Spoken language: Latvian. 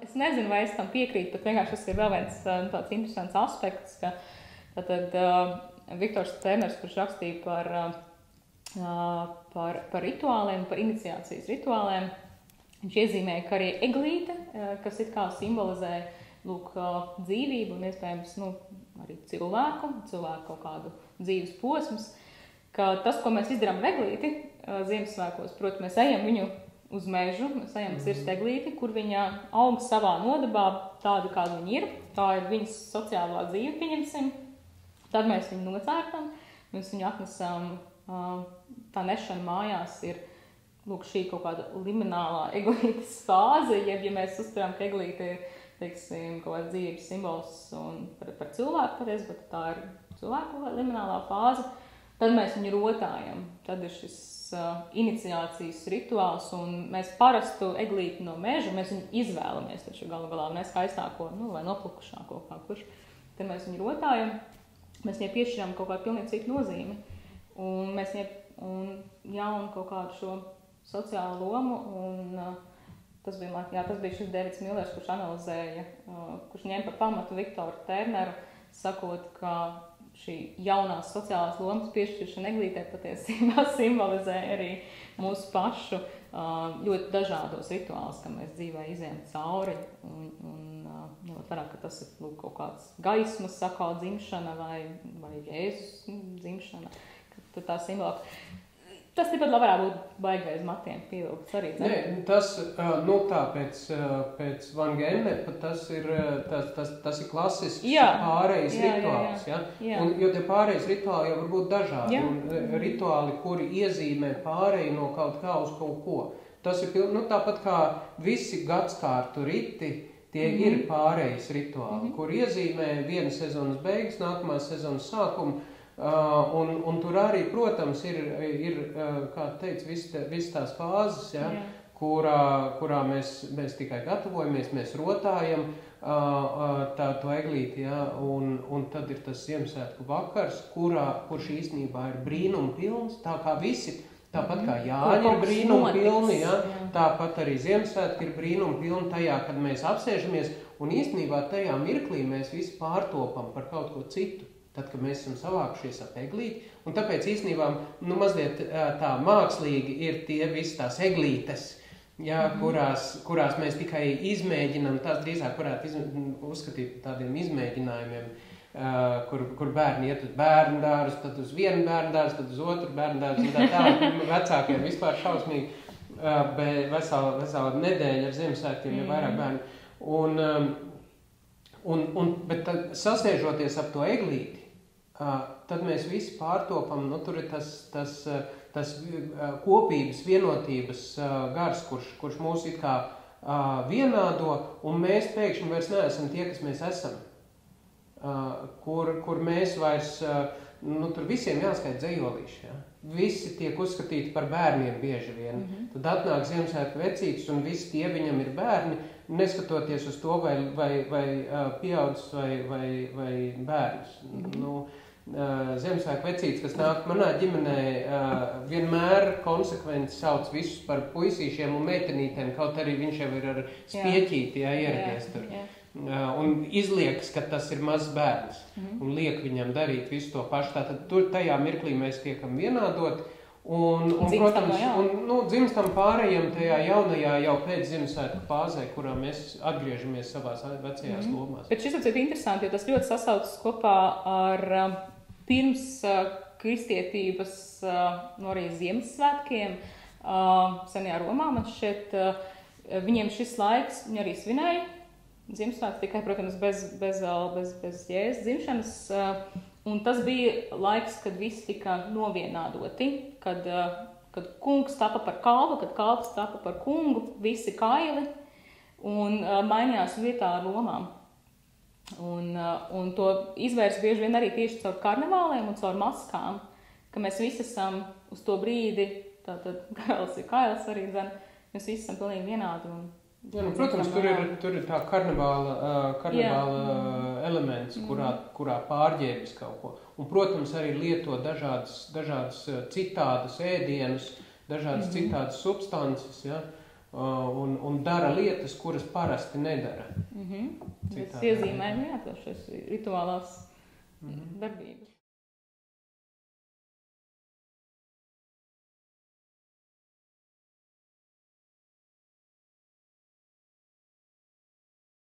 es nezinu, vai es tam piekrītu, bet vienkārši tas ir vēl viens tāds interesants aspekts, ka tātad Viktors Terners, kurš rakstīja par rituāliem, par iniciācijas rituāliem, viņš iezīmēja, ka arī eglīte, kas it kā simbolizē dzīvību un iespējams arī cilvēku kaut kādu dzīves posmus, ka tas, ko mēs izdarām ar eglīti Ziemassvētkos, proti, mēs ejam viņu uz mežu, mēs ejam cirst eglīti, kur viņa aug savā nodabā tādu, kāda viņa ir. Tā ir viņas sociālā dzīve, pieņemsim. Tad mēs viņu nocērtam, mēs viņu atnesam, tā nešana mājās ir šī kaut kāda liminālā eglītes fāze, ja mēs uztveram, ka eglīte ir, teiksim, kaut kāds dzīves simbols un par cilvēku pareizi, bet tā ir cilvēku liminālā fāze. Tad mēs viņu rotājam. Tad ir šis iniciācijas rituāls, un mēs parastu eglīti no meža, mēs viņu izvēlamies, taču galu galā neskaistāko, vai noplukušāko, kā kurš. Tad mēs viņu rotājam, mēs viņai piešķiram kaut kādu pilnīgi citu nozīmi, un mēs viņai jaunu kaut kādu šo sociālu lomu, un tas bija šis Davids Millers, kurš analizēja, kurš ņem par pamatu Viktoru Terneru, sakot, ka šī jaunās sociālās lomas piešķiršana eglītē patiesībā simbolizē arī mūsu pašu ļoti dažādos rituālus, ka mēs dzīvē izējam cauri un ņemot vērā, ka tas ir kaut kāds gaismas sakal dzimšana vai Jēzus dzimšana, ka tā simbolika. Tas tepat varētu būt baigais matiem pievilkts arī. Nē, tas, pēc Van Gennepa, tas ir klasisks pārejas rituāls. Ja? Jo tie pārejas rituāli jau var būt dažādi. Un rituāli, kuri iezīmē pāreju no kaut kā uz kaut ko. Tas ir tāpat kā visi gadskārtu riti, tie ir pārejas rituāli, kur iezīmē viena sezonas beigas, nākamās sezonas sākumu. Un tur arī, protams, ir kā teicu, viss tās fāzes, kurā mēs tikai gatavojamies, mēs rotājam to eglīti, un tad ir tas Ziemassvētku vakars, kurš īstenībā ir brīnumpilns, tā kā visi, tāpat kā Jāņi ir brīnumpilni, tāpat arī Ziemassvētki ir brīnumpilni tajā, kad mēs apsēžamies, un īstenībā tajā mirklī mēs visi pārtopam par kaut ko citu. Tad, kad mēs esam savākušies ap eglīti, un tāpēc īstenībā mazliet tā mākslīgi ir visi tās eglītes, kurās mēs tikai izmēģinām, tās drīzāk varētu uzskatīt tādiem izmēģinājumiem, kur bērni iet uz bērndārzu, tad uz vienu bērndārzu, tad uz otru bērndārzu, un tā vecākiem vispār šausmīgi, vesela nedēļa ar Ziemassvētkiem ir vairāk bērni. Bet tad, sasēžoties ap to eglīti, tad mēs visi pārtopam, tur ir tas kopības, vienotības gars, kurš mūs it kā vienādo, un mēs pēkšņi vairs neesam tie, kas mēs esam. Kur mēs vairs, tur visiem jāskait dzejolīši, Visi tiek uzskatīti par bērniem bieži vien. Tad atnāk Ziemassvētku vecītis, un visi tie viņam ir bērni, neskatoties uz to, vai pieaudzis vai bērns. Ziemassvētku vecītis, kas nāk manā ģimenē, vienmēr konsekventi sauc visus par puisīšiem un meitenītēm, kaut arī viņš jau ir ar spieķīti ieradies tur. Un izliekas, ka tas ir mazs bērns, un liek viņam darīt visu to pašu. Tātad tur tajā mirklī mēs tiekam vienādot, un protams, dzimstam pārējiem tajā jaunajā jau pēc Ziemassvētku fāzē, kurā mēs atgriežamies savās vecajās lomās. Bet šis ir interesanti, jo tas ļoti sasaucas kopā ar pirms kristietības arī Ziemassvētkiem senajā Romā. Man šķiet, viņiem šis laiks, viņi arī svinēja Ziemassvētku, tikai, protams, bez Jēzus dzimšanas, un tas bija laiks, kad visi tika novienādoti, kad kungs tapa par kalpu, kad kalps tapa par kungu, visi kaili, un mainījās vietā ar lomām. Un to izvērs bieži vien arī tieši caur karnevāliem un caur maskām, ka mēs visi esam uz to brīdi, tātad karalis ir kailis arī, mēs visi esam pilnīgi vienādi. Protams, tur ir tā karnevāla elements, kurā pārģērbis kaut ko. Un, protams, arī lieto dažādas citādas ēdienus, dažādas citādas substances, un dara lietas, kuras parasti nedara. Tas iezīmē, jā, šīs rituālās darbības.